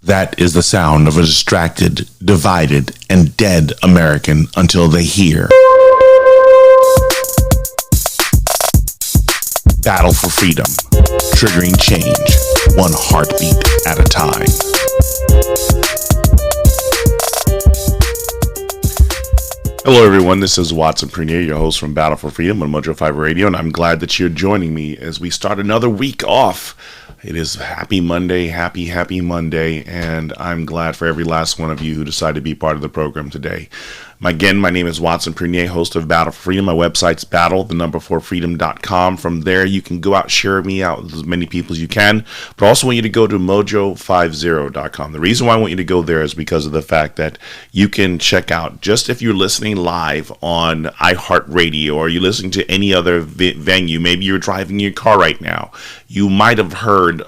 That is the sound of a distracted, divided, and dead American until they hear. Battle for Freedom, triggering change, one heartbeat at a time. Hello everyone, this is Watson Prunier, your host from Battle for Freedom on Mojo 5 Radio, and I'm glad that you're joining me as we start another week off. It is happy Monday, happy Monday, and I'm glad for every last one of you who decided to be part of the program today. Again, my name is Watson Prunier, host of Battle for Freedom. My website's battle4freedom.com. From there, you can go out, share me out with as many people as you can. But I also want you to go to mojo50.com. The reason why I want you to go there is because of the fact that you can check out, just if you're listening live on iHeartRadio or you're listening to any other venue, maybe you're driving your car right now, you might have heard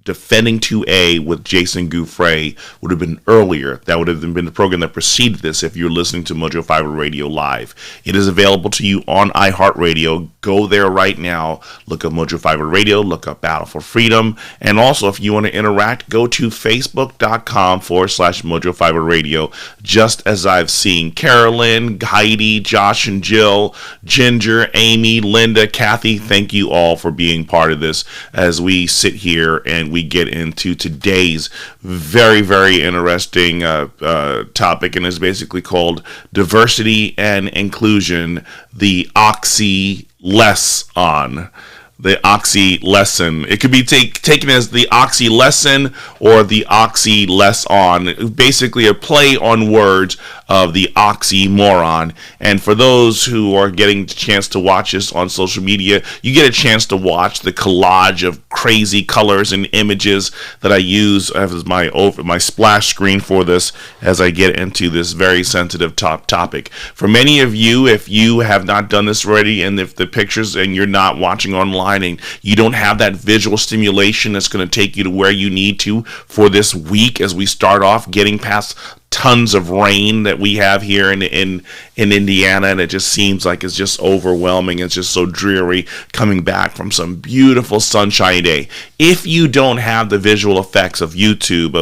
Defending 2A with Jason Gouffre would have been earlier. That would have been the program that preceded this if you're listening to Mojo 5 Radio live. It is available to you on iHeartRadio. Go there right now. Look up Mojo 5 Radio. Look up Battle for Freedom. And also, if you want to interact, go to facebook.com/Mojo 5 Radio. Just as I've seen Carolyn, Heidi, Josh and Jill, Ginger, Amy, Linda, Kathy, thank you all for being part of this as we sit here and we get into today's very, very interesting topic, and it's basically called Diversity and Inclusion, the Oxy-less-on. The Oxy-lesson. It could be taken as the Oxy-lesson or the Oxy-less-on. Basically a play on words of the oxymoron. And for those who are getting the chance to watch this on social media, you get a chance to watch the collage of crazy colors and images that I use as my splash screen for this as I get into this very sensitive topic. For many of you, if you have not done this already, and if the pictures and you're not watching online and you don't have that visual stimulation that's going to take you to where you need to for this week as we start off getting past tons of rain that we have here in Indiana, and it just seems like it's just overwhelming. It's just so dreary coming back from some beautiful sunshiny day. If you don't have the visual effects of YouTube,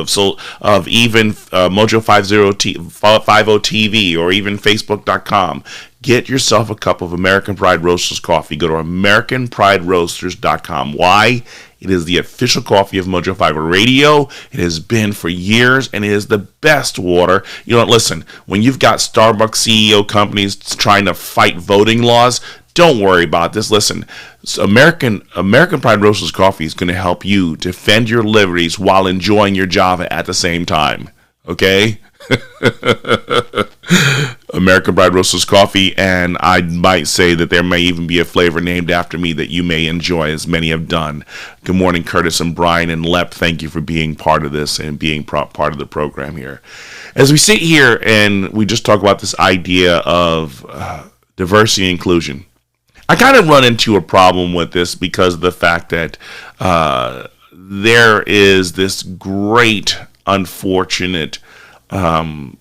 of even Mojo 50 TV, or even Facebook.com, get yourself a cup of American Pride Roasters coffee. Go to AmericanPrideRoasters.com. Why? It is the official coffee of Mojo 5 Radio. It has been for years, and it is the best water. You know, listen, when you've got Starbucks CEO companies trying to fight voting laws, don't worry about this. Listen, American Pride Roasters coffee is going to help you defend your liberties while enjoying your Java at the same time. Okay? American Pride Roasters coffee, and I might say that there may even be a flavor named after me that you may enjoy, as many have done. Good morning, Curtis and Brian and Lep. Thank you for being part of this and being part of the program here. As we sit here and we just talk about this idea of diversity and inclusion, I kind of run into a problem with this because of the fact that there is this great, unfortunate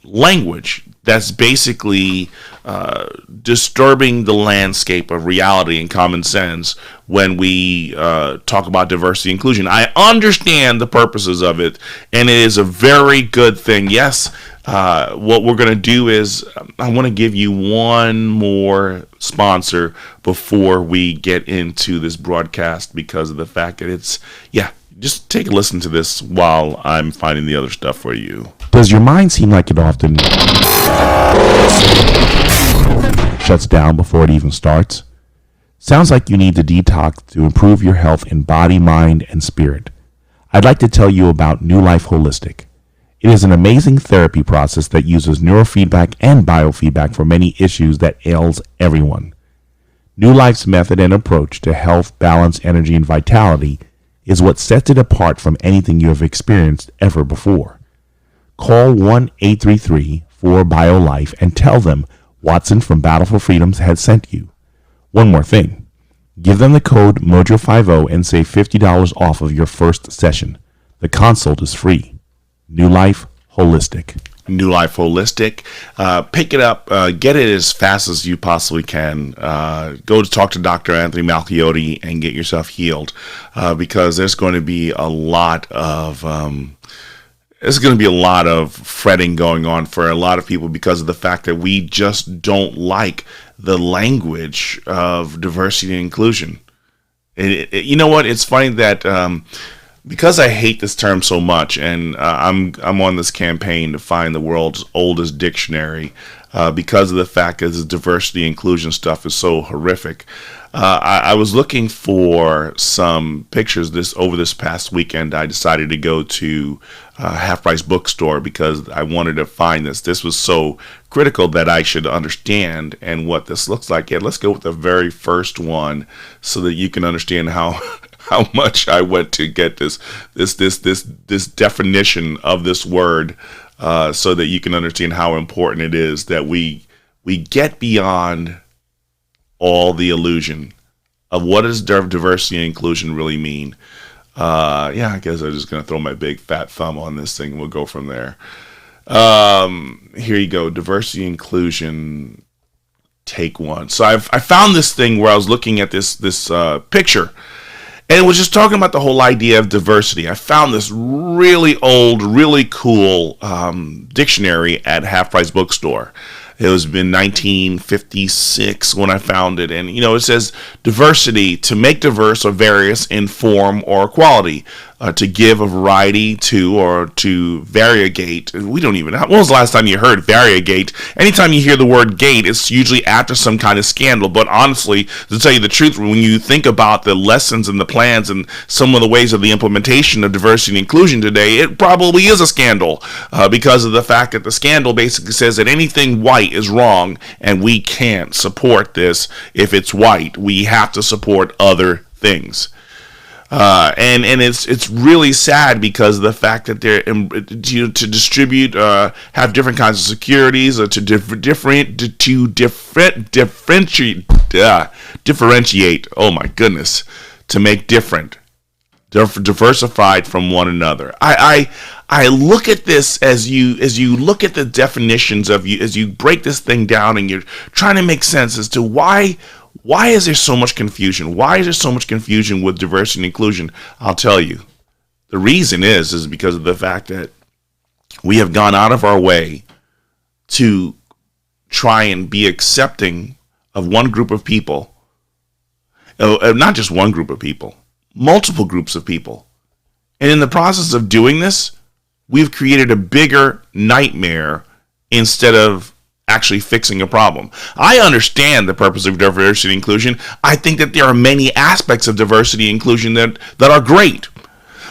language that's basically disturbing the landscape of reality and common sense when we talk about diversity and inclusion. I understand the purposes of it, and it is a very good thing. Yes, what we're going to do is I want to give you one more sponsor before we get into this broadcast because of the fact that it's, just take a listen to this while I'm finding the other stuff for you. Does your mind seem like it often shuts down before it even starts? Sounds like you need to detox to improve your health in body, mind, and spirit. I'd like to tell you about New Life Holistic. It is an amazing therapy process that uses neurofeedback and biofeedback for many issues that ails everyone. New Life's method and approach to health, balance, energy, and vitality is what sets it apart from anything you have experienced ever before. Call 1-833-4-BIO-LIFE and tell them Watson from Battle for Freedom has sent you. One more thing. Give them the code MOJO50 and save $50 off of your first session. The consult is free. New Life Holistic. New Life Holistic. Pick it up. Get it as fast as you possibly can. Go to talk to Dr. Anthony Malchiotti and get yourself healed, because there's going to be a lot of there's going to be a lot of fretting going on for a lot of people because of the fact that we just don't like the language of diversity and inclusion. You know what? It's funny that because I hate this term so much, and I'm on this campaign to find the world's oldest dictionary because of the fact that this diversity inclusion stuff is so horrific. I was looking for some pictures over this past weekend. I decided to go to Half Price Bookstore because I wanted to find this. This was so critical that I should understand and what this looks like. Yeah, let's go with the very first one so that you can understand how much I went to get this definition of this word, so that you can understand how important it is that we get beyond all the illusion of what does diversity and inclusion really mean. I guess I'm just going to throw my big fat thumb on this thing and we'll go from there. Here you go. Diversity and inclusion, take one. So I found this thing where I was looking at this picture, and it was just talking about the whole idea of diversity. I found this really old, really cool dictionary at Half Price Bookstore. It was in 1956 when I found it. And, it says diversity, to make diverse or various in form or quality, to give a variety to or to variegate. We don't even know. When was the last time you heard variegate? Anytime you hear the word gate, it's usually after some kind of scandal. But honestly, to tell you the truth, when you think about the lessons and the plans and some of the ways of the implementation of diversity and inclusion today, it probably is a scandal because of the fact that the scandal basically says that anything white is wrong and we can't support this if it's white. We have to support other things. And it's really sad because of the fact that they're to distribute, have different kinds of securities, or to differentiate. Oh my goodness, to make different, diversified from one another. I look at this as you look at the definitions as you break this thing down and you're trying to make sense as to why is there so much confusion? Why is there so much confusion with diversity and inclusion? I'll tell you. The reason is because of the fact that we have gone out of our way to try and be accepting of one group of people, not just one group of people, multiple groups of people. And in the process of doing this, we've created a bigger nightmare instead of actually fixing a problem. I understand the purpose of diversity and inclusion. I think that there are many aspects of diversity and inclusion that are great.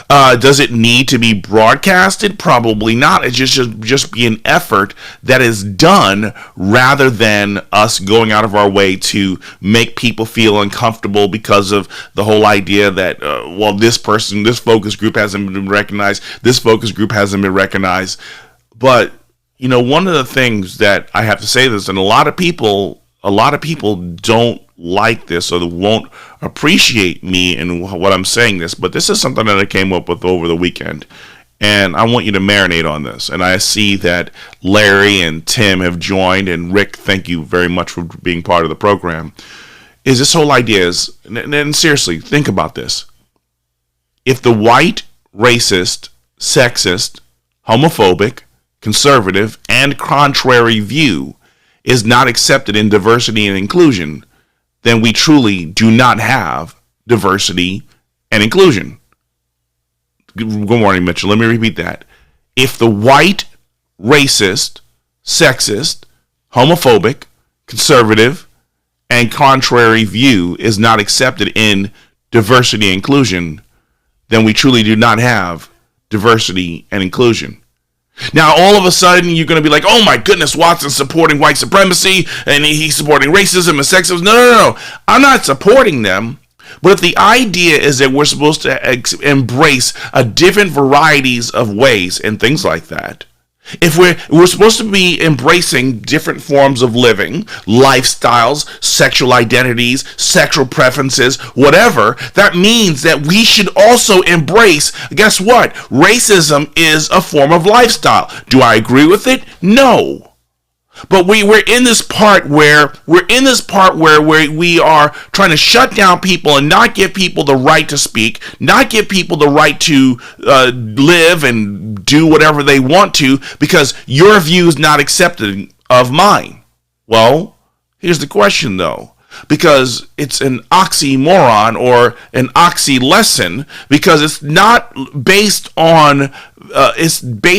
Does it need to be broadcasted? Probably not. It should just be an effort that is done rather than us going out of our way to make people feel uncomfortable because of the whole idea that, this focus group hasn't been recognized, this focus group hasn't been recognized. But one of the things that I have to say this, and a lot of people don't like this or they won't appreciate me and what I'm saying this, but this is something that I came up with over the weekend, and I want you to marinate on this. And I see that Larry and Tim have joined, and Rick, thank you very much for being part of the program. Is this whole idea is, and seriously, think about this. If the white, racist, sexist, homophobic, conservative, and contrary view is not accepted in diversity and inclusion, then we truly do not have diversity and inclusion. Good morning, Mitchell. Let me repeat that. If the white, racist, sexist, homophobic, conservative, and contrary view is not accepted in diversity and inclusion, then we truly do not have diversity and inclusion. Now, all of a sudden, you're going to be like, oh my goodness, Watson's supporting white supremacy, and he's supporting racism and sexism. No. I'm not supporting them. But if the idea is that we're supposed to embrace different varieties of ways and things like that, if we're supposed to be embracing different forms of living, lifestyles, sexual identities, sexual preferences, whatever, that means that we should also embrace, guess what? Racism is a form of lifestyle. Do I agree with it? No. But we're in this part where we are trying to shut down people and not give people the right to speak, not give people the right to live and do whatever they want to, because your view is not accepted of mine. Well, here's the question though, because it's an oxymoron or an oxy-lesson, because it's not based on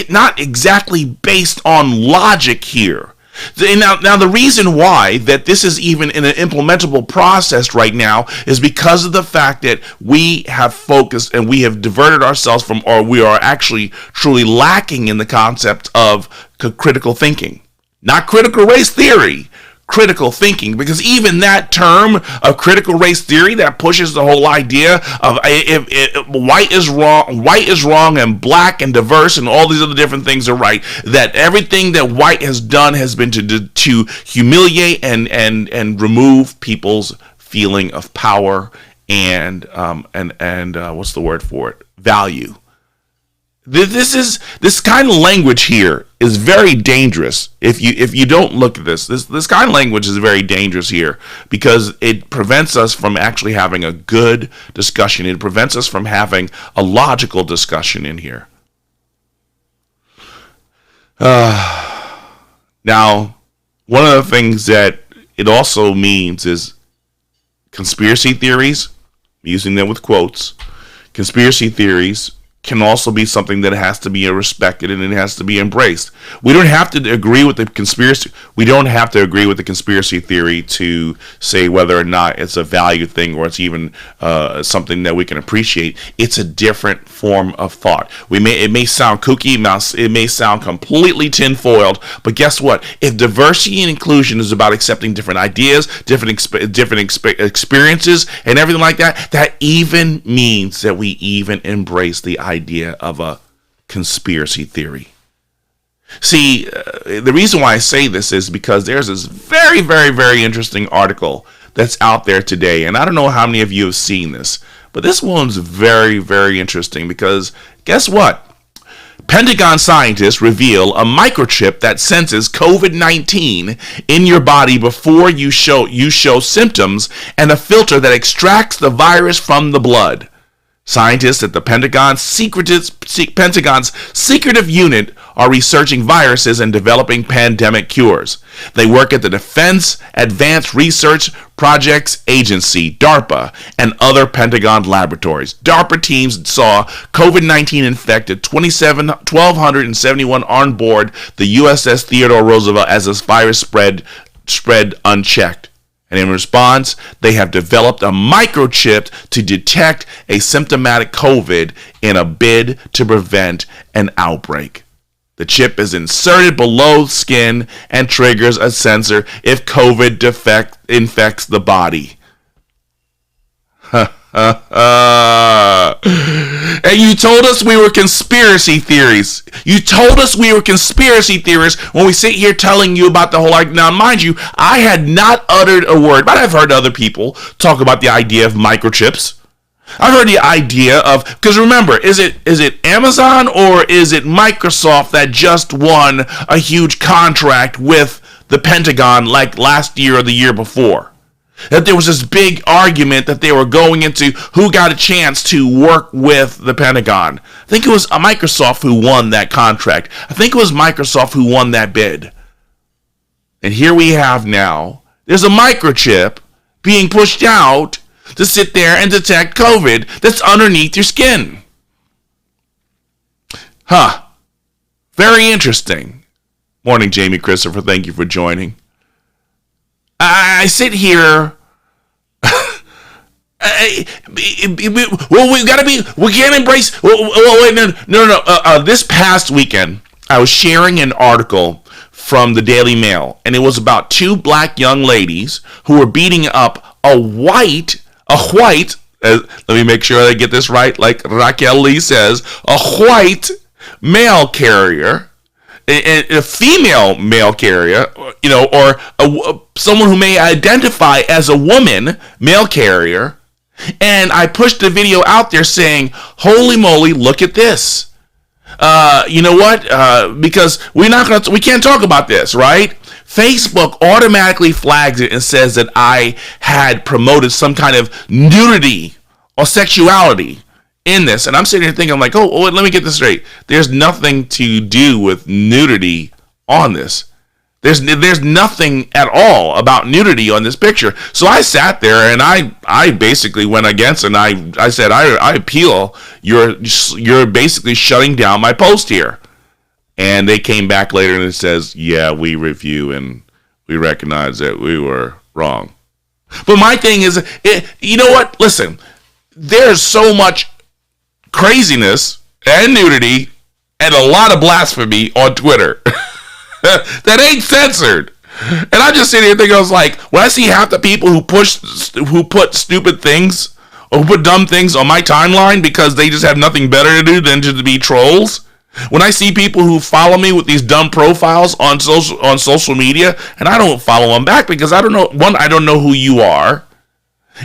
not exactly based on logic here. Now, the reason why that this is even in an implementable process right now is because of the fact that we have focused and we have diverted ourselves from, or we are actually truly lacking in the concept of critical thinking. Not critical race theory, critical thinking, because even that term of critical race theory that pushes the whole idea of if white is wrong and black and diverse and all these other different things are right, that everything that white has done has been to humiliate and remove people's feeling of power and what's the word for it? Value. This kind of language here is very dangerous. If you don't look at this kind of language is very dangerous here, because it prevents us from actually having a good discussion. It prevents us from having a logical discussion in here. Now, one of the things that it also means is conspiracy theories, using them with quotes. Conspiracy theories can also be something that has to be respected and it has to be embraced. We don't have to agree with the conspiracy. We don't have to agree with the conspiracy theory to say whether or not it's a value thing or it's even something that we can appreciate. It's a different form of thought. It may sound kooky, it may sound completely tinfoiled, but guess what? If diversity and inclusion is about accepting different ideas, different experiences, and everything like that, that even means that we even embrace the idea of a conspiracy theory. See, the reason why I say this is because there's this very, very, very interesting article that's out there today, and I don't know how many of you have seen this, but this one's very, very interesting because guess what? Pentagon scientists reveal a microchip that senses COVID-19 in your body before you show symptoms, and a filter that extracts the virus from the blood. Scientists at the Pentagon's secretive unit are researching viruses and developing pandemic cures. They work at the Defense Advanced Research Projects Agency, DARPA, and other Pentagon laboratories. DARPA teams saw COVID-19 infected 1,271 on board the USS Theodore Roosevelt as this virus spread unchecked. And in response, they have developed a microchip to detect asymptomatic COVID in a bid to prevent an outbreak. The chip is inserted below skin and triggers a sensor if COVID infects the body. And you told us we were conspiracy theories. You told us we were conspiracy theorists when we sit here telling you about the whole. Now, mind you, I had not uttered a word, but I've heard other people talk about the idea of microchips. I've heard the idea of, because remember, is it Amazon or is it Microsoft that just won a huge contract with the Pentagon like last year or the year before? That there was this big argument that they were going into who got a chance to work with the Pentagon. I think it was Microsoft who won that contract. I think it was Microsoft who won that bid. And here we have now, there's a microchip being pushed out to sit there and detect COVID that's underneath your skin. Very interesting. Morning, Jamie Christopher. Thank you for joining. I sit here. We can't embrace. No. This past weekend, I was sharing an article from the Daily Mail, and it was about two black young ladies who were beating up a white. Let me make sure I get this right. Like Raquel Lee says, a white mail carrier. A female mail carrier, or someone who may identify as a woman mail carrier, and I pushed the video out there saying, "Holy moly, look at this!" You know what? Because we can't talk about this, right? Facebook automatically flags it and says that I had promoted some kind of nudity or sexuality in this. And I'm sitting here thinking, I'm like, oh, let me get this straight. There's nothing to do with nudity on this. There's nothing at all about nudity on this picture. So I sat there and I basically went against it, and I said, I appeal. You're basically shutting down my post here. And they came back later and it says, yeah, we review and we recognize that we were wrong. But my thing is, you know what? Listen, there's so much craziness and nudity and a lot of blasphemy on Twitter that ain't censored. And I just sit here thinking, I was like, when I see half the people who put stupid things or who put dumb things on my timeline because they just have nothing better to do than to be trolls. When I see people who follow me with these dumb profiles on social media, and I don't follow them back because I don't know, one, I don't know who you are.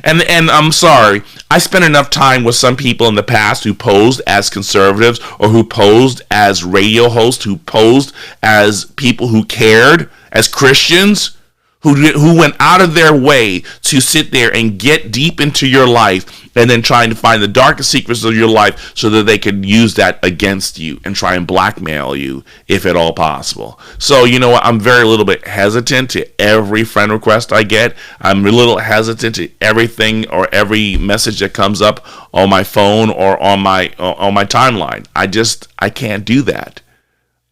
And I'm sorry, I spent enough time with some people in the past who posed as conservatives or who posed as radio hosts, who posed as people who cared, as Christians, who went out of their way to sit there and get deep into your life and then trying to find the darkest secrets of your life so that they could use that against you and try and blackmail you if at all possible. So, you know what? I'm very little bit hesitant to every friend request I get. I'm a little hesitant to everything or every message that comes up on my phone or on my timeline. I can't do that.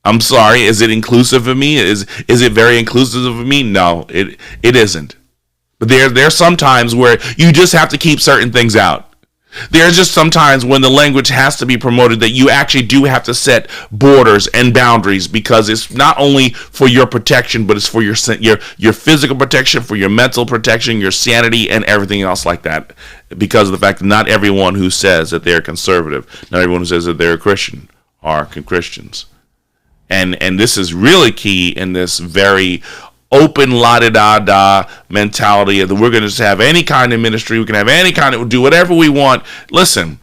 I'm sorry. Is it inclusive of me? Is it very inclusive of me? No, it isn't. But there's some times where you just have to keep certain things out. There's just sometimes when the language has to be promoted that you actually do have to set borders and boundaries, because it's not only for your protection, but it's for your physical protection, for your mental protection, your sanity, and everything else like that. Because of the fact that not everyone who says that they're conservative, not everyone who says that they're a Christian are Christians. And this is really key in this very open la-da-da-da mentality of that we're going to just have any kind of ministry, we can have any kind of, do whatever we want. Listen,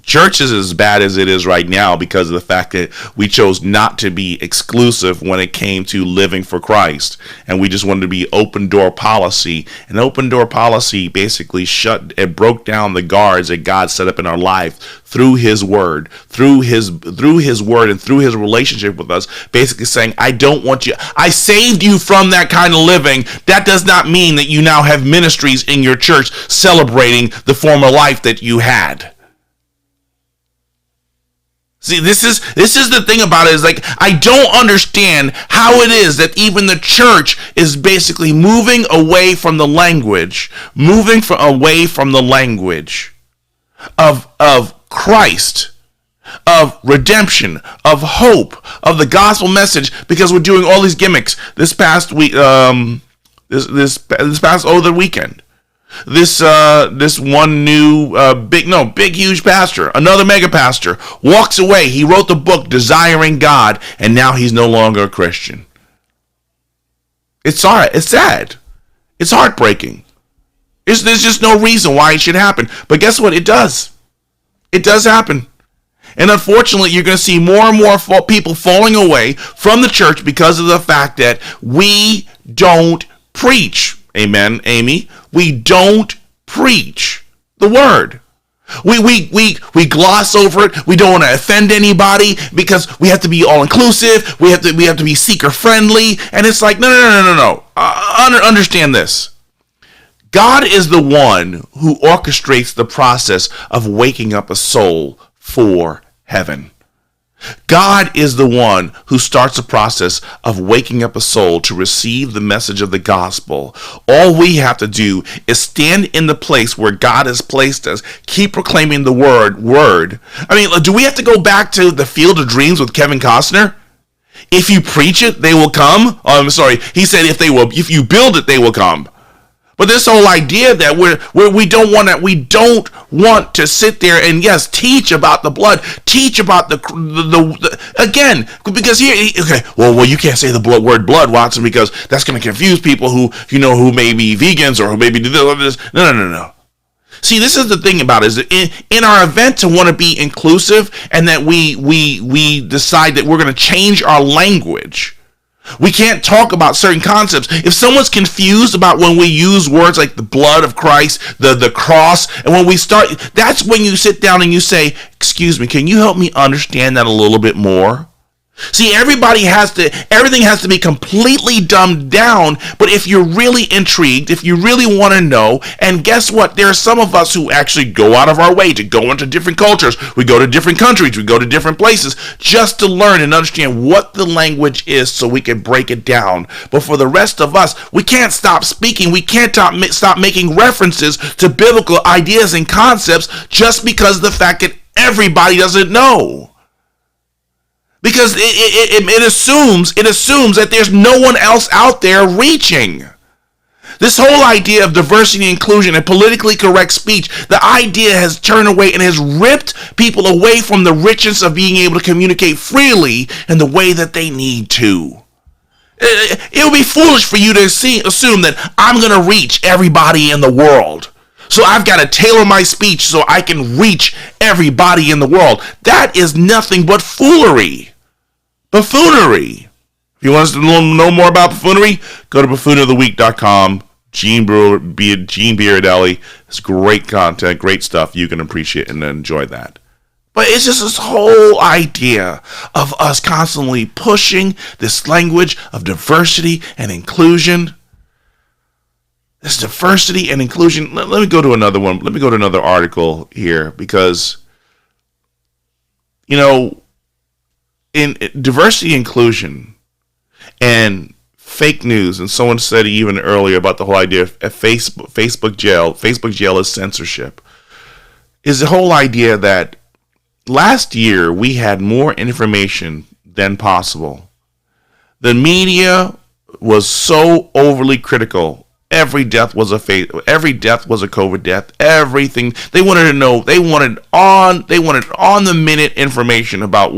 church is as bad as it is right now because of the fact that we chose not to be exclusive when it came to living for Christ. And we just wanted to be open door policy. And open door policy basically broke down the guards that God set up in our life through his word, through his word and through his relationship with us, basically saying, I don't want you, I saved you from that kind of living. That does not mean that you now have ministries in your church celebrating the former life that you had. See, this is the thing about it, is like, I don't understand how it is that even the church is basically moving away from the language of Christ, of redemption, of hope, of the gospel message, because we're doing all these gimmicks. This past week, this past the weekend. This one new huge pastor, another mega pastor, walks away. He wrote the book Desiring God, and now he's no longer a Christian. It's sad. It's heartbreaking. There's just no reason why it should happen. But guess what? It does. It does happen. And unfortunately, you're going to see more and more people falling away from the church because of the fact that we don't preach. Amen, Amy. We don't preach the word. We gloss over it. We don't want to offend anybody because we have to be all inclusive. We have to be seeker friendly. And it's like, no. Understand this. God is the one who orchestrates the process of waking up a soul for heaven. God is the one who starts the process of waking up a soul to receive the message of the gospel. All we have to do is stand in the place where God has placed us, keep proclaiming the word. I mean, do we have to go back to the Field of Dreams with Kevin Costner? If you preach it, they will come. Oh, I'm sorry. He said if you build it, they will come. But this whole idea that we don't want to sit there and yes, teach about the blood, teach about the again, because here, okay, well, you can't say the word blood, Watson, because that's going to confuse people who may be vegans or who maybe do this. No. See, this is the thing about it, is that in our event to want to be inclusive and that we decide that we're going to change our language. We can't talk about certain concepts. If someone's confused about when we use words like the blood of Christ, the cross, and when we start, that's when you sit down and you say, excuse me, can you help me understand that a little bit more? See, everything has to be completely dumbed down, but if you're really intrigued, if you really want to know, and guess what? There are some of us who actually go out of our way to go into different cultures. We go to different countries, we go to different places just to learn and understand what the language is so we can break it down. But for the rest of us, we can't stop speaking. We can't stop making references to biblical ideas and concepts just because of the fact that everybody doesn't know. Because it assumes that there's no one else out there reaching. This whole idea of diversity, inclusion, and politically correct speech, the idea has turned away and has ripped people away from the richness of being able to communicate freely in the way that they need to. It would be foolish for you to assume that I'm going to reach everybody in the world. So I've got to tailor my speech so I can reach everybody in the world. That is nothing but foolery. Buffoonery. If you want us to know more about buffoonery, go to buffooneroftheweek.com. Gene Beardelli. It's great content, great stuff. You can appreciate and enjoy that. But it's just this whole idea of us constantly pushing this language of diversity and inclusion. This diversity and inclusion. Let me go to another one. Let me go to another article here because, in diversity, inclusion, and fake news, and someone said even earlier about the whole idea of Facebook jail is censorship, is the whole idea that last year we had more information than possible. The media was so overly critical. Every death was a COVID death. Everything they wanted to know, they wanted on the minute information about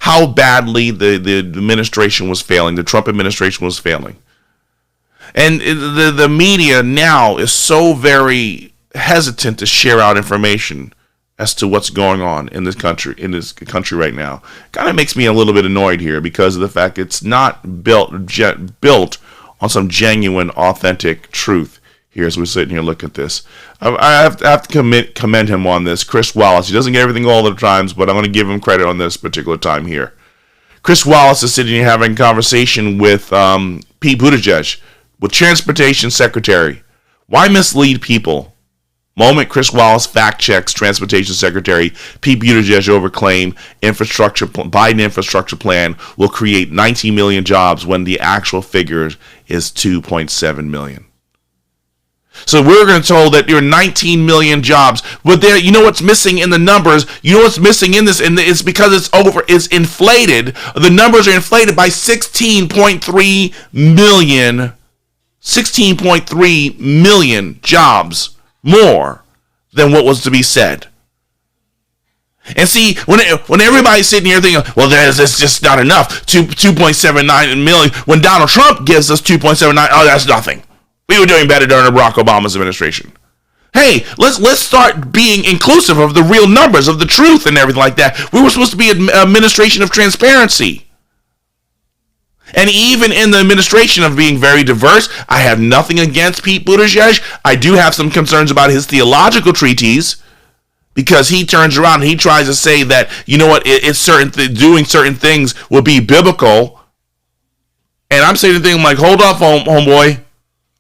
how badly the administration was failing, the Trump administration was failing. And the media now is so very hesitant to share out information as to what's going on in this country right now. Kind of makes me a little bit annoyed here because of the fact it's not built on some genuine, authentic truth here as we're sitting here looking at this. I have to commend him on this. Chris Wallace, he doesn't get everything all the times, but I'm going to give him credit on this particular time here. Chris Wallace is sitting here having a conversation with Pete Buttigieg, with Transportation Secretary. Why mislead people? Moment Chris Wallace fact checks Transportation Secretary Pete Buttigieg over claim Biden infrastructure plan will create 19 million jobs when the actual figure is 2.7 million. So we're going to told that there are 19 million jobs, but there, you know what's missing in the numbers? You know what's missing in this? And it's because it's inflated. The numbers are inflated by 16.3 million jobs more than what was to be said. And see, when everybody's sitting here thinking, well, that's just not enough, 2.79 million, when Donald Trump gives us 2.79, oh, that's nothing. We were doing better during Barack Obama's administration. Hey, let's start being inclusive of the real numbers, of the truth and everything like that. We were supposed to be an administration of transparency. And even in the administration of being very diverse, I have nothing against Pete Buttigieg. I do have some concerns about his theological treatise, because he turns around and he tries to say that, you know what, doing certain things will be biblical. And I'm saying the thing, I'm like, hold off, homeboy.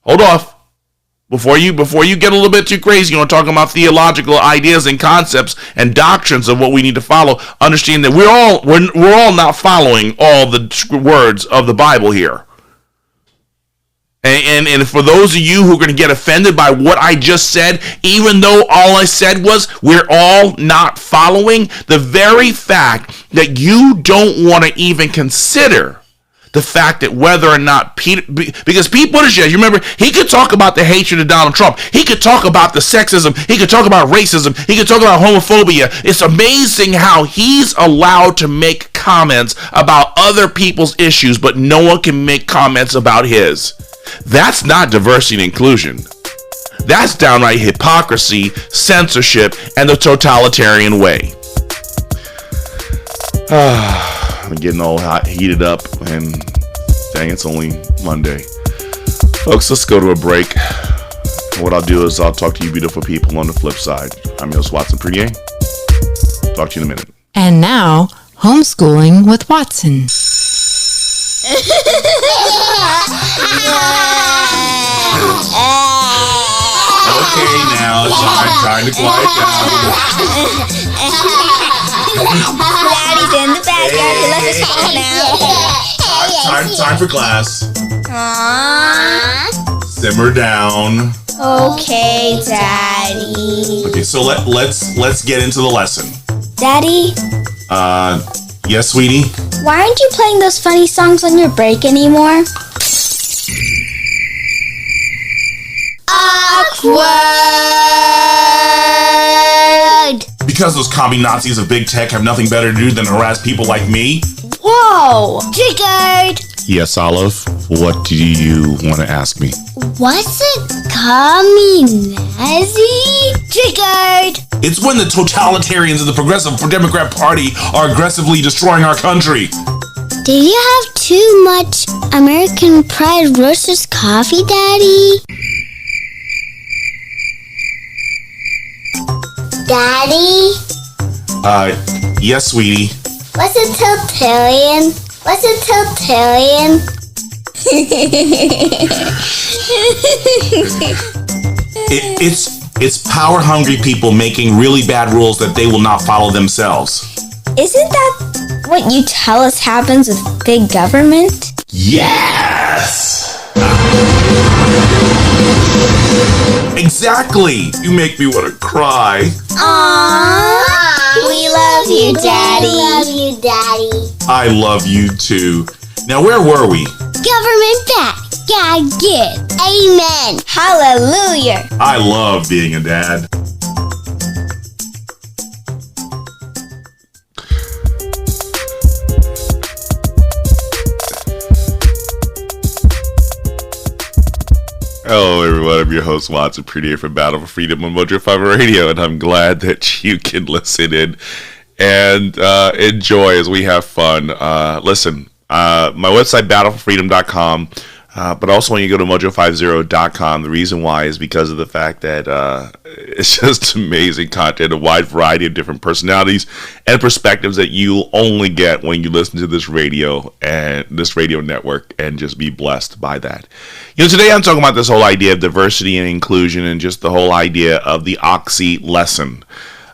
Hold off. Before you get a little bit too crazy, talking about theological ideas and concepts and doctrines of what we need to follow, understand that we're all not following all the words of the Bible here. And for those of you who are going to get offended by what I just said, even though all I said was we're all not following, the very fact that you don't want to even consider the fact that whether or not because Pete Buttigieg, you remember, he could talk about the hatred of Donald Trump. He could talk about the sexism. He could talk about racism. He could talk about homophobia. It's amazing how he's allowed to make comments about other people's issues, but no one can make comments about his. That's not diversity and inclusion. That's downright hypocrisy, censorship, and the totalitarian way. I'm getting all heated up, and Dang, it's only Monday. Folks, let's go to a break. What I'll do is I'll talk to you beautiful people on the flip side. I'm your host, Watson Prunier. Talk to you in a minute. And now, homeschooling with Watson. Okay, now it's time to quiet down. Daddy's in the backyard. He left his phone now. Time for class. Aww. Simmer down. Okay, Daddy. Okay, so let's get into the lesson. Daddy, Yes, sweetie. why aren't you playing those funny songs on your break anymore? Awkward. Because those commie Nazis of big tech have nothing better to do than harass people like me. Whoa. Triggered. Yes, Olive. What do you want to ask me? What's a commie Nazi? Triggered. It's when the totalitarians of the Progressive Democrat Party are aggressively destroying our country. Did you have too much American Pride Roasters coffee, Daddy? Daddy? Yes, sweetie. What's a totalitarian? What's a totalitarian? It's power-hungry people making really bad rules that they will not follow themselves. Isn't that what you tell us happens with big government? Yes! Exactly! You make me want to cry. Aww. We love you, Daddy. We love you, Daddy. I love you too. Now, where were we? Government back. God give. Amen. Hallelujah. I love being a dad. Hello, everyone. I'm your host, Watson Prunier from Battle4Freedom on Battle4Freedom Radio, and I'm glad that you can listen in and enjoy as we have fun. Listen, my website, Battle4Freedom.com, but also when you go to Mojo50.com, the reason why is because of the fact that it's just amazing content, a wide variety of different personalities and perspectives that you'll only get when you listen to this radio and this radio network and just be blessed by that. You know, today I'm talking about this whole idea of diversity and inclusion and just the whole idea of the Oxy-less-on.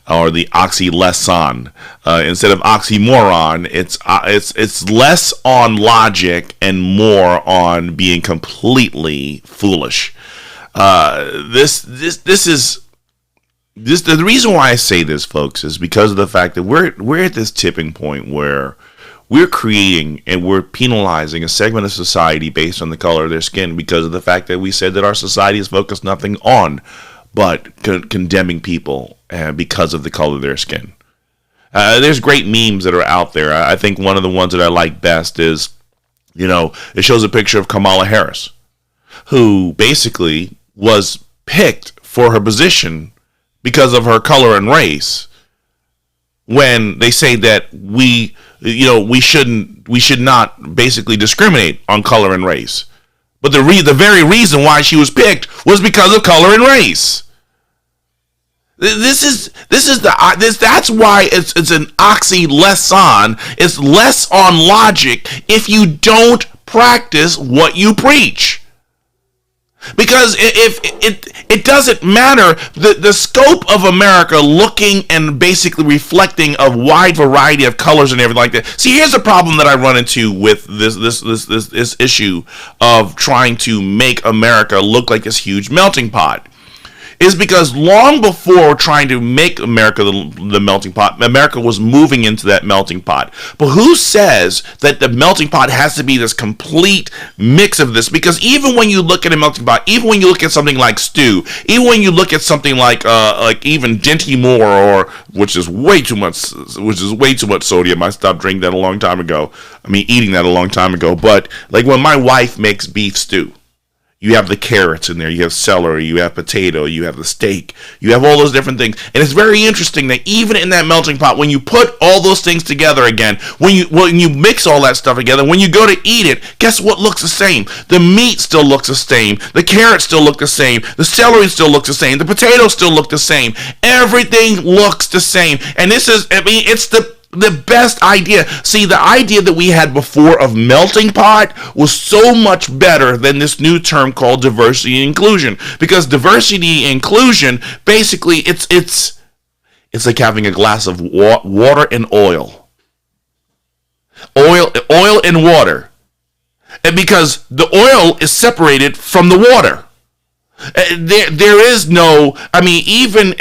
Or the Oxy-less-on. Instead of oxymoron, it's less on logic and more on being completely foolish. The reason why I say this, folks, is because of the fact that we're at this tipping point where we're creating and we're penalizing a segment of society based on the color of their skin because of the fact that we said that our society is focused nothing on but condemning people because of the color of their skin. There's great memes that are out there. I think one of the ones that I like best is, it shows a picture of Kamala Harris, who basically was picked for her position because of her color and race, when they say that we should not basically discriminate on color and race. But the very reason why she was picked was because of color and race. That's why it's an Oxy-less-on. It's less on logic if you don't practice what you preach. Because if it doesn't matter, the scope of America looking and basically reflecting a wide variety of colors and everything like that. See, here's the problem that I run into with this issue of trying to make America look like this huge melting pot. Is because long before trying to make America the melting pot, America was moving into that melting pot. But who says that the melting pot has to be this complete mix of this? Because even when you look at a melting pot, even when you look at something like stew, even when you look at something like even Dinty Moore, or which is way too much sodium. I stopped drinking that a long time ago. Eating that a long time ago. But like when my wife makes beef stew, You have the carrots in there. You have celery. You have potato. You have the steak. You have all those different things. And it's very interesting that even in that melting pot, when you put all those things together again, when you mix all that stuff together, when you go to eat it, guess what looks the same? The meat still looks the same. The carrots still look the same. The celery still looks the same. The potatoes still look the same. Everything looks the same. And this is, it's the best idea. See, the idea that we had before of melting pot was so much better than this new term called diversity and inclusion. Because diversity and inclusion, basically, it's like having a glass of water and oil. Oil and water. And because the oil is separated from the water. There is no, even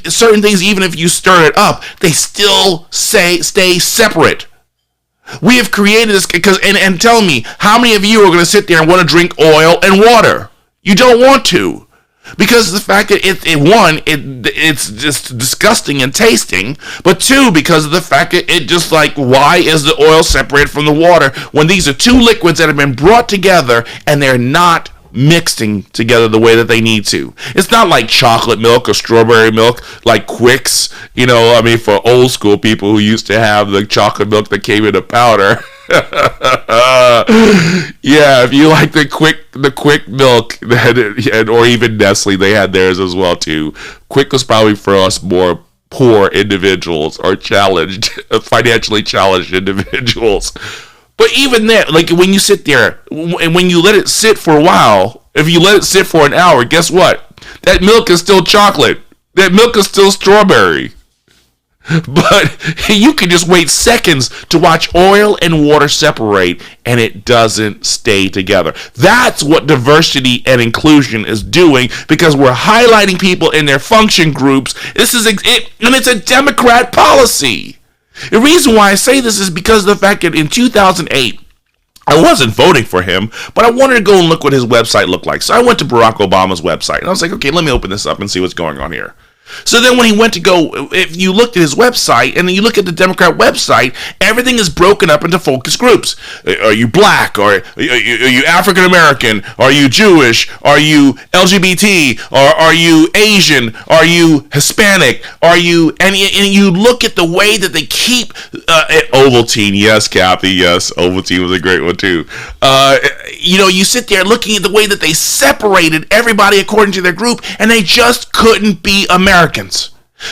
certain things, even if you stir it up, they still stay separate. We have created this and tell me, how many of you are going to sit there and want to drink oil and water? You don't want to. Because of the fact that it's just disgusting and tasting, but two, because of the fact that it just like, why is the oil separated from the water when these are two liquids that have been brought together and they're not mixing together the way that they need to? It's not like chocolate milk or strawberry milk like Quicks, for old school people who used to have the chocolate milk that came in a powder. Yeah, if you like the quick milk, or even Nestle, they had theirs as well too. Quick was probably for us more poor individuals or financially challenged individuals. But even then, like when you sit there and when you let it sit for a while, if you let it sit for an hour, guess what? That milk is still chocolate. That milk is still strawberry. But you can just wait seconds to watch oil and water separate and it doesn't stay together. That's what diversity and inclusion is doing, because we're highlighting people in their function groups. This is it, and it's a Democrat policy. The reason why I say this is because of the fact that in 2008, I wasn't voting for him, but I wanted to go and look what his website looked like. So I went to Barack Obama's website, and I was like, okay, let me open this up and see what's going on here. So then when he went to go, if you looked at his website and then you look at the Democrat website, everything is broken up into focus groups. Are you black? Or are you African American? Are you Jewish? Are you LGBT? Or are you Asian? Are you Hispanic? Are you, and you look at the way that they keep, Ovaltine, yes, Kathy, yes, Ovaltine was a great one too. You sit there looking at the way that they separated everybody according to their group, and they just couldn't be Americans.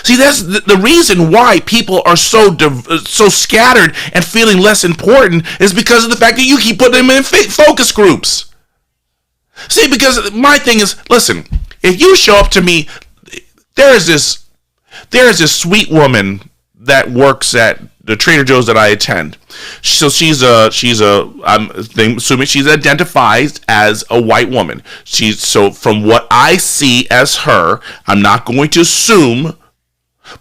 See, that's the reason why people are so scattered and feeling less important is because of the fact that you keep putting them in focus groups. See, because my thing is, listen, if you show up to me, there is this sweet woman that works at the Trader Joe's that I attend. So I'm assuming she's identified as a white woman. So from what I see as her, I'm not going to assume,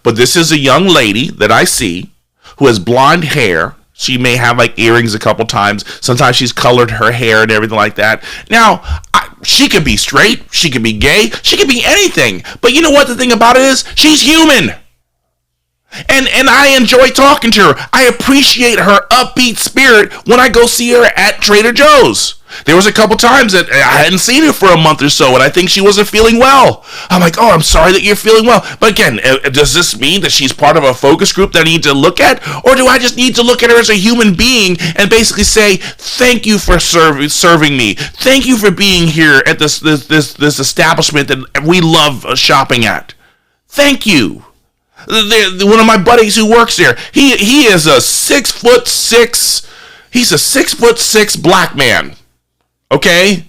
but this is a young lady that I see who has blonde hair. She may have like earrings a couple times. Sometimes she's colored her hair and everything like that. Now, she could be straight. She could be gay. She could be anything. But you know what the thing about it is? She's human. And I enjoy talking to her. I appreciate her upbeat spirit when I go see her at Trader Joe's. There was a couple times that I hadn't seen her for a month or so, and I think she wasn't feeling well. I'm like, oh, I'm sorry that you're feeling well. But again, does this mean that she's part of a focus group that I need to look at? Or do I just need to look at her as a human being and basically say, thank you for serving me. Thank you for being here at this establishment that we love shopping at. Thank you. One of my buddies who works there, he is a 6'6". He's a 6'6" black man. Okay?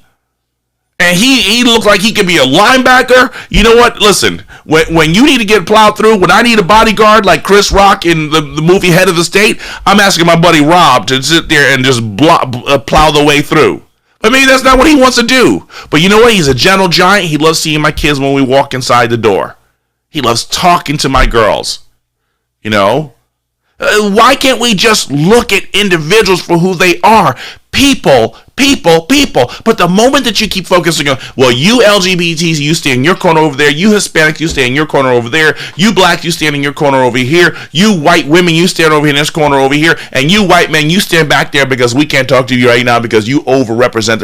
And he looks like he could be a linebacker. You know what? Listen, when you need to get plowed through, when I need a bodyguard like Chris Rock in the movie Head of the State, I'm asking my buddy Rob to sit there and just plow the way through. But maybe that's not what he wants to do. But you know what? He's a gentle giant. He loves seeing my kids when we walk inside the door. He loves talking to my girls. Why can't we just look at individuals for who they are? people. But the moment that you keep focusing on, well, you LGBTs, you stay in your corner over there. You Hispanics, you stay in your corner over there. You blacks, you stand in your corner over here. You white women, you stand over in this corner over here. And you white men, you stand back there because we can't talk to you right now because you overrepresent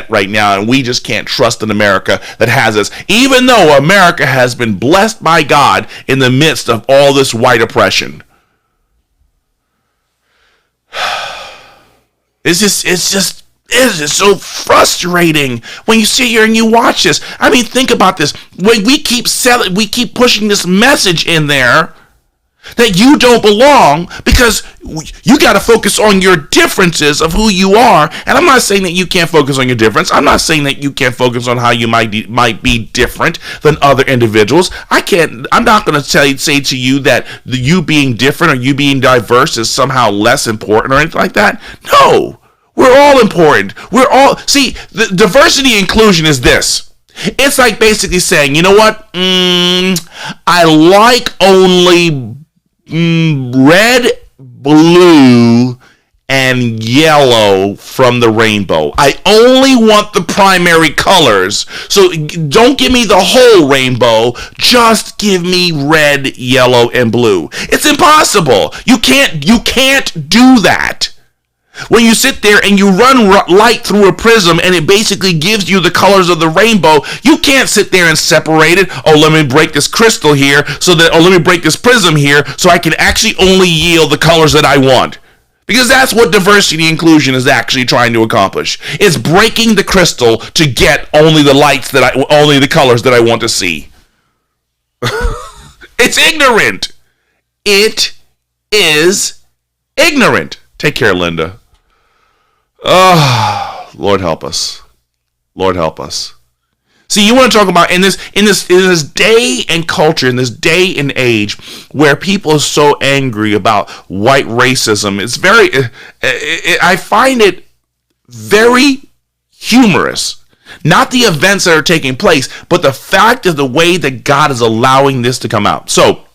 right now, and we just can't trust an America that has us. Even though America has been blessed by God in the midst of all this white oppression. It's just so frustrating when you sit here and you watch this. I mean, think about this. When we keep pushing this message in there that you don't belong because you got to focus on your differences of who you are. And I'm not saying that you can't focus on your difference. I'm not saying that you can't focus on how you might be different than other individuals. I'm not going to say to you that you being different or you being diverse is somehow less important or anything like that. No, we're all important. The diversity and inclusion is this. It's like basically saying, you know what? I like only red, blue, and yellow from the rainbow. I only want the primary colors. So don't give me the whole rainbow. Just give me red, yellow, and blue. It's impossible. You can't do that. When you sit there and you run light through a prism and it basically gives you the colors of the rainbow, you can't sit there and separate it. Oh, let me break this crystal here let me break this prism here so I can actually only yield the colors that I want. Because that's what diversity and inclusion is actually trying to accomplish. It's breaking the crystal to get only the colors that I want to see. It's ignorant. It is ignorant. Take care, Linda. Oh, Lord help us. Lord help us. See, you want to talk about in this day and culture, in this day and age where people are so angry about white racism, I find it very humorous. Not the events that are taking place, but the fact of the way that God is allowing this to come out. So,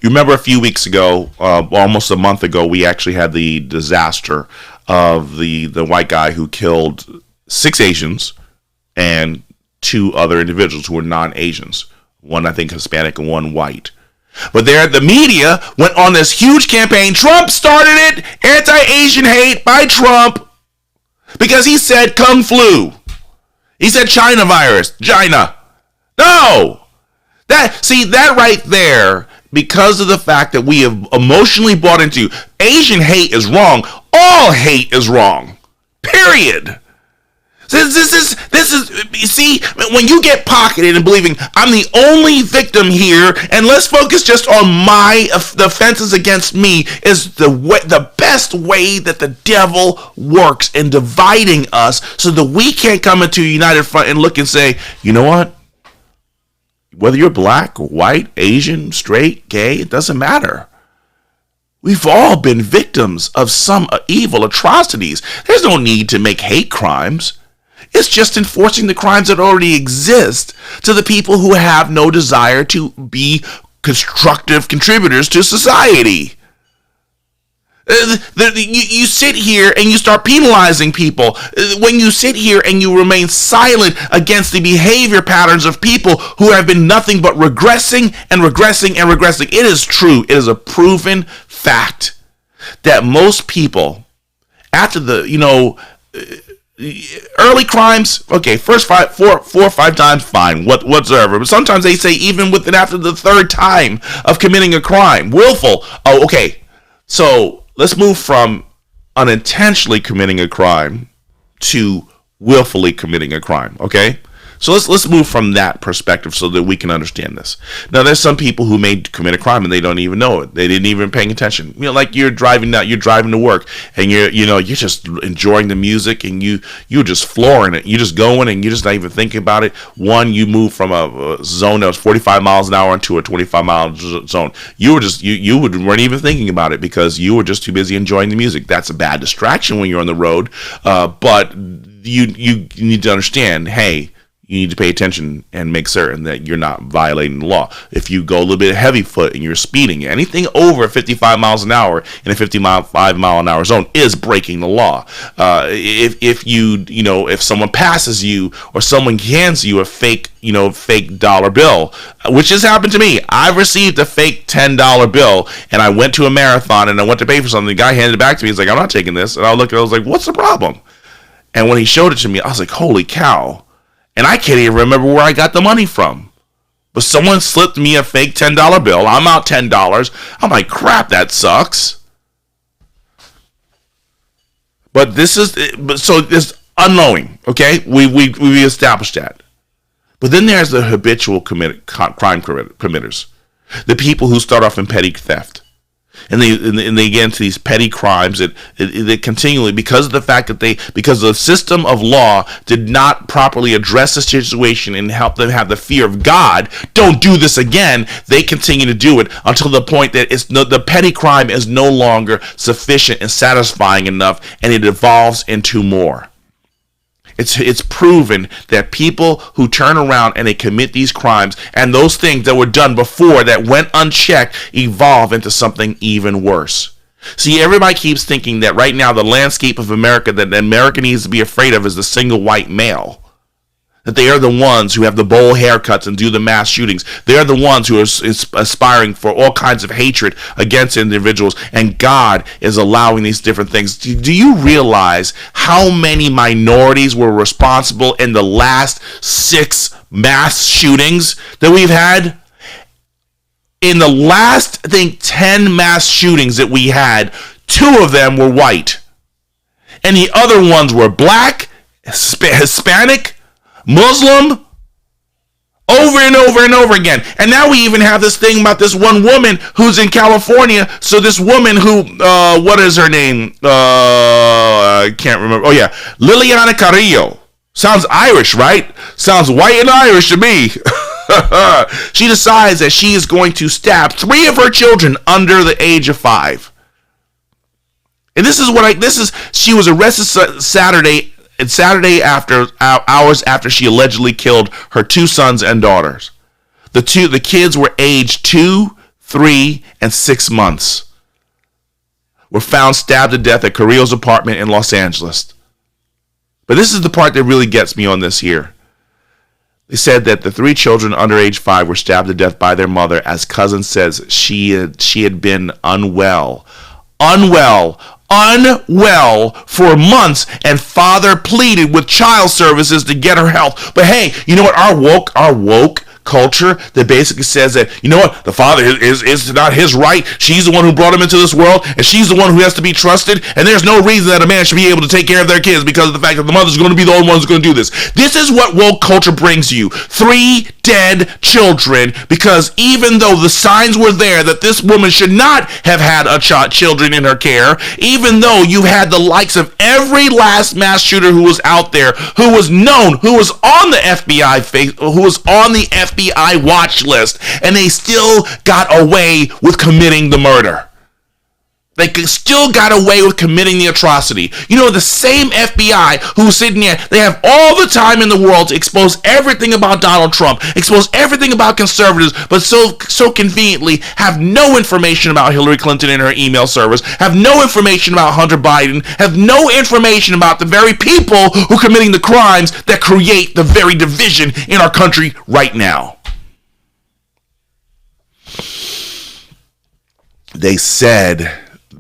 you remember a few weeks ago, almost a month ago, we actually had the disaster of the white guy who killed 6 Asians and 2 other individuals who were non-Asians. One, I think, Hispanic and one white. But the media went on this huge campaign. Trump started it. Anti-Asian hate by Trump. Because he said Kung flu. He said China virus. China. No. That right there, because of the fact that we have emotionally bought into Asian hate is wrong. All hate is wrong. Period. This is, you see, when you get pocketed and believing I'm the only victim here, and let's focus just on the offenses against me, is the best way that the devil works in dividing us so that we can't come into a united front and look and say, you know what? Whether you're black, white, Asian, straight, gay, it doesn't matter. We've all been victims of some evil atrocities. There's no need to make hate crimes. It's just enforcing the crimes that already exist to the people who have no desire to be constructive contributors to society. You sit here and you start penalizing people. When you sit here and you remain silent against the behavior patterns of people who have been nothing but regressing and regressing and regressing. It is true. It is a proven fact that most people, after the, early crimes, okay, first 4 or 5 times, fine, whatsoever. But sometimes they say even after the 3rd time of committing a crime, willful. Oh, okay. So let's move from unintentionally committing a crime to willfully committing a crime, okay? So let's move from that perspective so that we can understand this. Now, there's some people who may commit a crime and they don't even know it. They didn't even paying attention. Like you're driving to work and you're just enjoying the music and you're just flooring it. You're just going and you're just not even thinking about it. One, you move from a zone that was 45 miles an hour into a 25-mile zone. You weren't even thinking about it because you were just too busy enjoying the music. That's a bad distraction when you're on the road. But you need to understand, hey, you need to pay attention and make certain that you're not violating the law. If you go a little bit heavy foot and you're speeding, anything over 55 miles an hour in a 5 mile an hour zone is breaking the law. If someone passes you or someone hands you a fake dollar bill, which has happened to me. I've received a fake $10 bill, and I went to a marathon and I went to pay for something. The guy handed it back to me. He's like, "I'm not taking this." And I looked at it, I was like, "What's the problem?" And when he showed it to me, I was like, "Holy cow." And I can't even remember where I got the money from. But someone slipped me a fake $10 bill. I'm out $10. I'm like, crap, that sucks. But so this unknowing, okay? We established that. But then there's the habitual crime committers. The people who start off in petty theft. And they get into these petty crimes that continually, because of the fact that because the system of law did not properly address the situation and help them have the fear of God, don't do this again, they continue to do it until the point that the petty crime is no longer sufficient and satisfying enough, and it evolves into more. It's proven that people who turn around and they commit these crimes and those things that were done before that went unchecked evolve into something even worse. See, everybody keeps thinking that right now the landscape of America that America needs to be afraid of is the single white male. That they are the ones who have the bowl haircuts and do the mass shootings. They're the ones who are aspiring for all kinds of hatred against individuals, and God is allowing these different things. Do you realize how many minorities were responsible in the last 6 mass shootings that we've had? In the last, I think, 10 mass shootings that we had, 2 of them were white. And the other ones were black, Hispanic, Muslim, over and over and over again. And now we even have this thing about this one woman who's in California. So this woman who, what is her name? I can't remember. Oh yeah, Liliana Carrillo. Sounds Irish, right? Sounds white and Irish to me. She decides that she is going to stab 3 of her children under the age of 5. And she was arrested Saturday after hours after she allegedly killed her 2 sons and daughters. The kids were aged 2, 3, and 6 months. Were found stabbed to death at Carrillo's apartment in Los Angeles. But this is the part that really gets me on this here. They said that the 3 children under age 5 were stabbed to death by their mother, as cousin says she had been unwell for months, and father pleaded with child services to get her health. But hey, you know what? Our woke culture that basically says that, you know what, the father is not his right. She's the one who brought him into this world, and she's the one who has to be trusted, and there's no reason that a man should be able to take care of their kids because of the fact that the mother's going to be the only one who's going to do this. This is what woke culture brings you. 3 dead children, because even though the signs were there that this woman should not have had children in her care, even though you had the likes of every last mass shooter who was out there, who was known, who was on the FBI watch list, and they still got away with committing the murder. They still got away with committing the atrocity. You know, the same FBI who's sitting there, they have all the time in the world to expose everything about Donald Trump, expose everything about conservatives, but so conveniently have no information about Hillary Clinton and her email servers, have no information about Hunter Biden, have no information about the very people who are committing the crimes that create the very division in our country right now.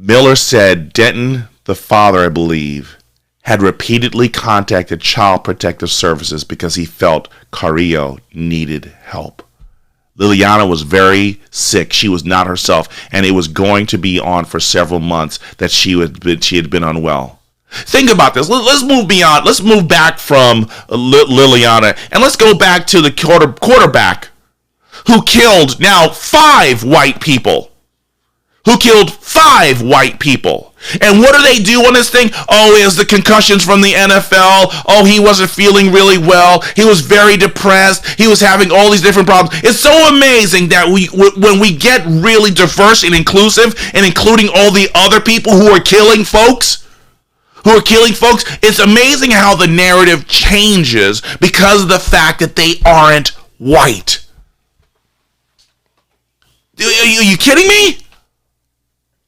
Miller said Denton, the father, I believe, had repeatedly contacted Child Protective Services because he felt Carrillo needed help. Liliana was very sick. She was not herself, and it was going to be on for several months that she had been unwell. Think about this. Let's move beyond. Let's move back from Liliana, and let's go back to the quarterback who killed now 5 white people. And what do they do on this thing? Oh, it was the concussions from the NFL. Oh, he wasn't feeling really well. He was very depressed. He was having all these different problems. It's so amazing that when we get really diverse and inclusive and including all the other people who are killing folks, who are killing folks. It's amazing how the narrative changes because of the fact that they aren't white. Are you kidding me?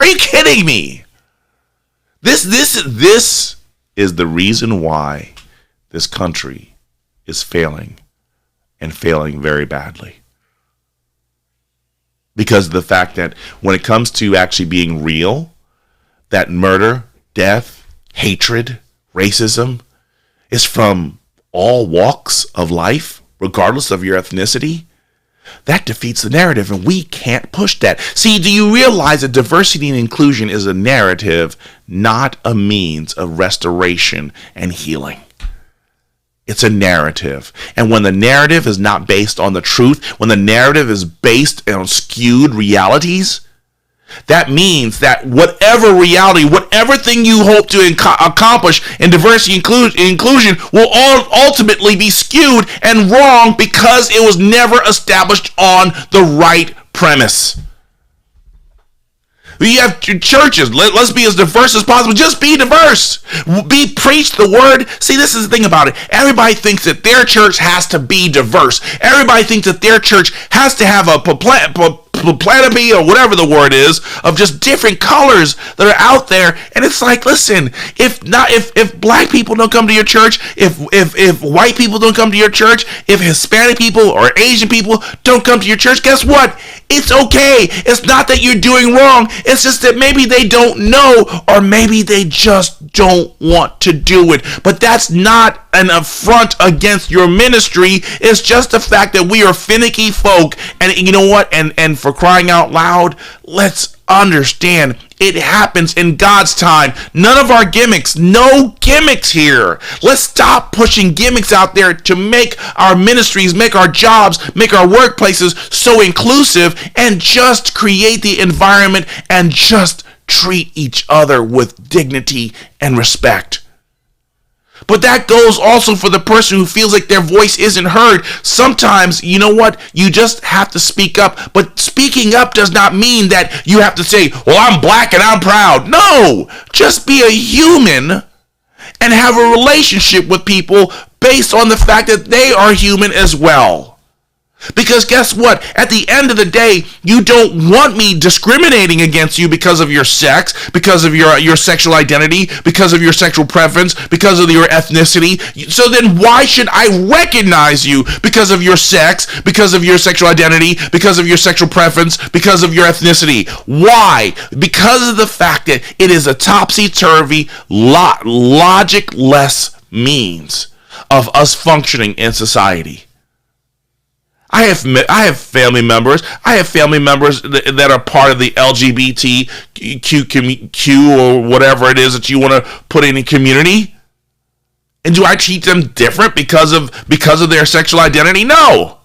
Are you kidding me? This is the reason why this country is failing, and failing very badly. Because of the fact that when it comes to actually being real, that murder, death, hatred, racism is from all walks of life, regardless of your ethnicity, that defeats the narrative, and we can't push that. See, do you realize that diversity and inclusion is a narrative, not a means of restoration and healing? It's a narrative. And when the narrative is not based on the truth, when the narrative is based on skewed realities, that means that whatever reality, whatever thing you hope to accomplish in diversity and inclusion will ultimately be skewed and wrong because it was never established on the right premise. We have churches. Let's be as diverse as possible. Just be diverse. Preach the word. See, this is the thing about it. Everybody thinks that their church has to be diverse. Everybody thinks that their church has to have a planopy or whatever the word is of just different colors that are out there. And it's like, listen, if black people don't come to your church, if white people don't come to your church, if Hispanic people or Asian people don't come to your church, guess what? It's okay. It's not that you're doing wrong. It's just that maybe they don't know, or maybe they just don't want to do it. But that's not an affront against your ministry. It's just the fact that we are finicky folk. And you know what? And for crying out loud, let's understand it happens in God's time. None of our gimmicks. No gimmicks here. Let's stop pushing gimmicks out there to make our ministries, make our jobs, make our workplaces so inclusive, and just create the environment and just treat each other with dignity and respect. But that goes also for the person who feels like their voice isn't heard. Sometimes, you know what? You just have to speak up. But speaking up does not mean that you have to say, well, I'm black and I'm proud. No, just be a human and have a relationship with people based on the fact that they are human as well. Because guess what? At the end of the day, you don't want me discriminating against you because of your sex, because of your sexual identity, because of your sexual preference, because of your ethnicity. So then why should I recognize you because of your sex, because of your sexual identity, because of your sexual preference, because of your ethnicity? Why? Because of the fact that it is a topsy-turvy, logic-less means of us functioning in society. I have family members. I have family members that are part of the LGBTQ or whatever it is that you want to put in a community. And do I treat them different because of their sexual identity? No.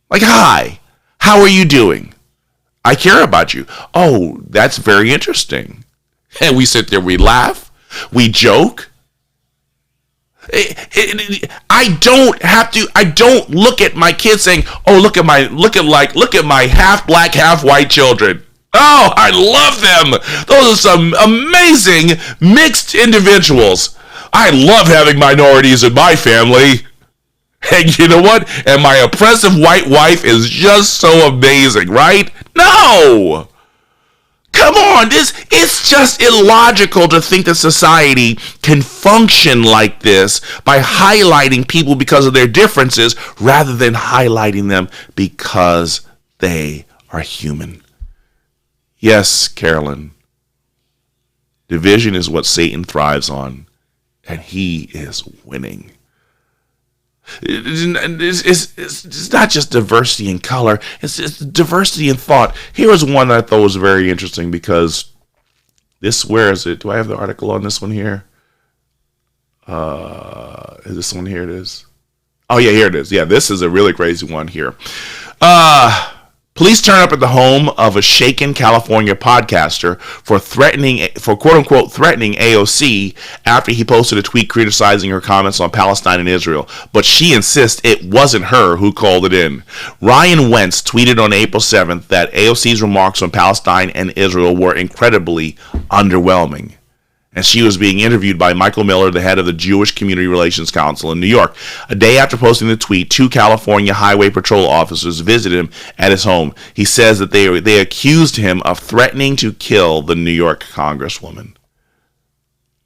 Like, hi, how are you doing? I care about you. Oh, that's very interesting. And we sit there, we laugh, we joke. I don't look at my kids saying, oh, look at my half black, half white children. Oh, I love them. Those are some amazing mixed individuals. I love having minorities in my family. And you know what? And my oppressive white wife is just so amazing, right? No. Come on, it's just illogical to think that society can function like this by highlighting people because of their differences rather than highlighting them because they are human. Yes, Carolyn, division is what Satan thrives on, and he is winning. It's not just diversity in color, it's diversity in thought. Here was one that I thought was very interesting because where is it? Do I have the article on this one here? Is this one here? It is. Oh yeah, here it is. Yeah, this is a really crazy one here. Police turn up at the home of a shaken California podcaster for quote unquote threatening AOC after he posted a tweet criticizing her comments on Palestine and Israel. But she insists it wasn't her who called it in. Ryan Wentz tweeted on April 7th that AOC's remarks on Palestine and Israel were incredibly underwhelming. And she was being interviewed by Michael Miller, the head of the Jewish Community Relations Council in New York. A day after posting the tweet, 2 California Highway Patrol officers visited him at his home. He says that they accused him of threatening to kill the New York Congresswoman.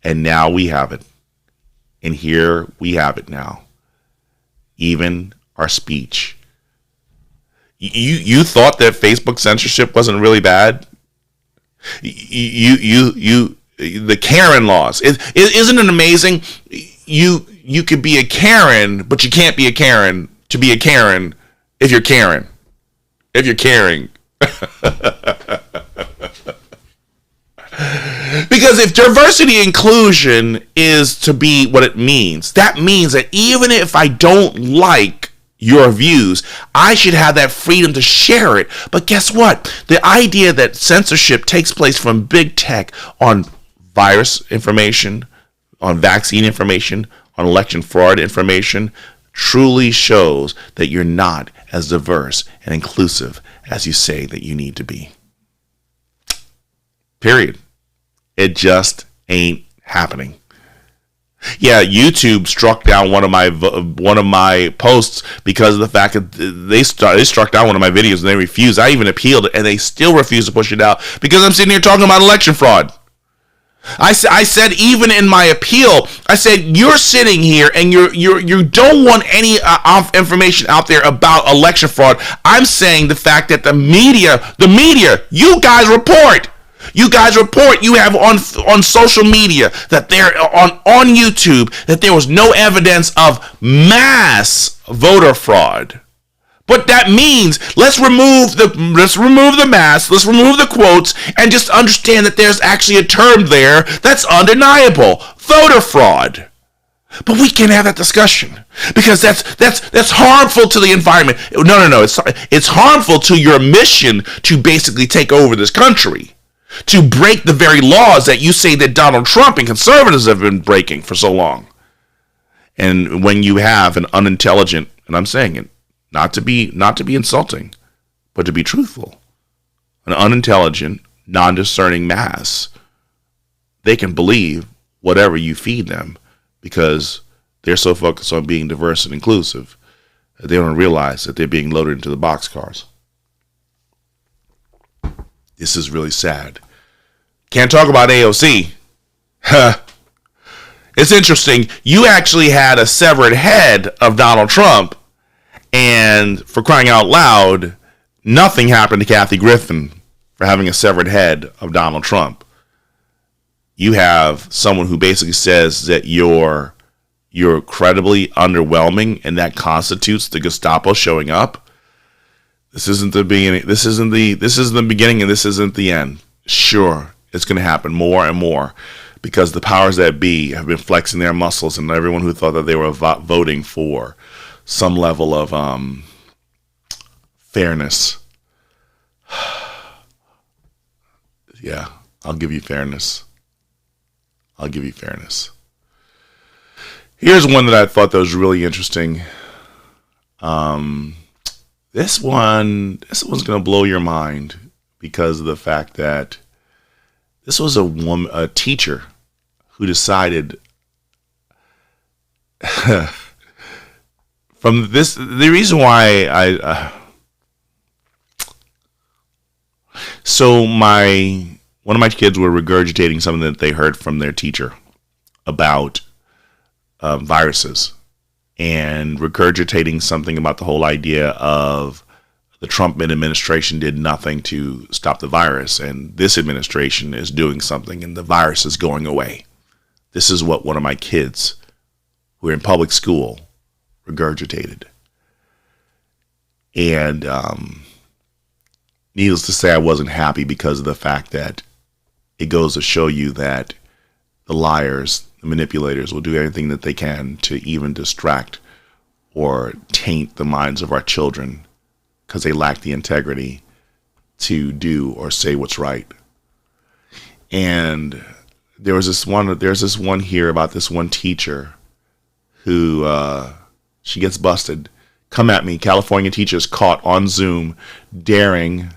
And now we have it. And here we have it now. Even our speech. You thought that Facebook censorship wasn't really bad? The Karen laws. Isn't it amazing? You could be a Karen, but you can't be a Karen to be a Karen if you're Karen. If you're caring. Because if diversity inclusion is to be what it means, that means that even if I don't like your views, I should have that freedom to share it. But guess what? The idea that censorship takes place from big tech on virus information, on vaccine information, on election fraud information, truly shows that you're not as diverse and inclusive as you say that you need to be. Period. It just ain't happening. Yeah, YouTube struck down one of my posts because of the fact that they struck down one of my videos and they refused. I even appealed it and they still refused to push it out because I'm sitting here talking about election fraud. I said even in my appeal, I said you're sitting here and you don't want any information out there about election fraud. I'm saying the fact that the media, you guys report. You guys report you have on social media that they're on YouTube that there was no evidence of mass voter fraud. But that means let's remove the mass, let's remove the quotes, and just understand that there's actually a term there that's undeniable: voter fraud. But we can't have that discussion because that's harmful to the environment. No. It's harmful to your mission to basically take over this country, to break the very laws that you say that Donald Trump and conservatives have been breaking for so long. And when you have an unintelligent, and I'm saying it, not to be insulting, but to be truthful, an unintelligent, non-discerning mass, they can believe whatever you feed them because they're so focused on being diverse and inclusive that they don't realize that they're being loaded into the boxcars. This is really sad. Can't talk about AOC. It's interesting. You actually had a severed head of Donald Trump, and for crying out loud, nothing happened to Kathy Griffin for having a severed head of Donald Trump. You have someone who basically says that you're incredibly underwhelming, and that constitutes the Gestapo showing up. This isn't the beginning. This is the beginning, and this isn't the end. Sure, it's going to happen more and more because the powers that be have been flexing their muscles, and everyone who thought that they were voting for some level of fairness. Yeah, I'll give you fairness. Here's one that I thought that was really interesting. This one's going to blow your mind because of the fact that this was a teacher who decided from this, the reason why one of my kids were regurgitating something that they heard from their teacher about viruses, and regurgitating something about the whole idea of the Trump administration did nothing to stop the virus, and this administration is doing something, and the virus is going away. This is what one of my kids who are in public school regurgitated. And needless to say, I wasn't happy because of the fact that it goes to show you that the liars, the manipulators, will do anything that they can to even distract or taint the minds of our children because they lack the integrity to do or say what's right. And there's this one here about this one teacher who she gets busted. Come at me. California teacher's caught on Zoom daring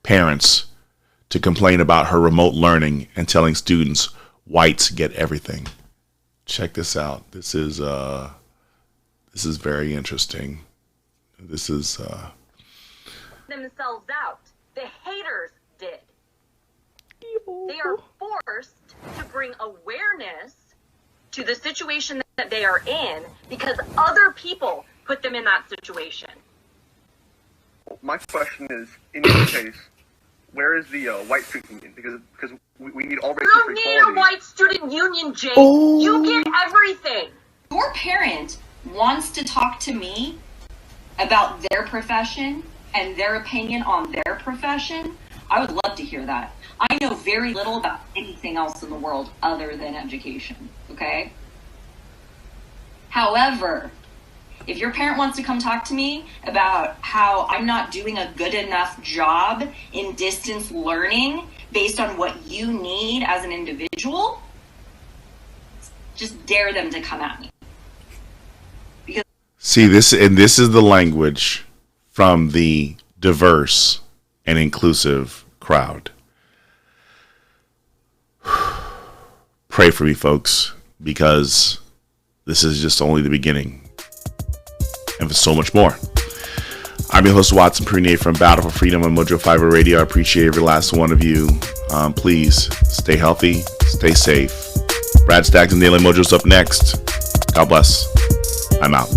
parents to complain about her remote learning and telling students whites get everything. Check this out. This is very interesting. This is themselves out. The haters did. They are forced to bring awareness to the situation that they are in because other people put them in that situation. My question is, in your case, where is the white student union? Because we need all races You for don't equality. need a white student union, Jake. You get everything. Your parent wants to talk to me about their profession and their opinion on their profession. I would love to hear that. I know very little about anything else in the world other than education, okay? However, if your parent wants to come talk to me about how I'm not doing a good enough job in distance learning based on what you need as an individual, just dare them to come at me. See this, and this is the language from the diverse and inclusive crowd. Pray for me, folks, because this is just only the beginning, and for so much more. I'm your host, Watson Prunier from Battle for Freedom on Mojo 50 Radio. I appreciate every last one of you. Please stay healthy, stay safe. Brad Staggs and Daily Mojo's up next. God bless. I'm out.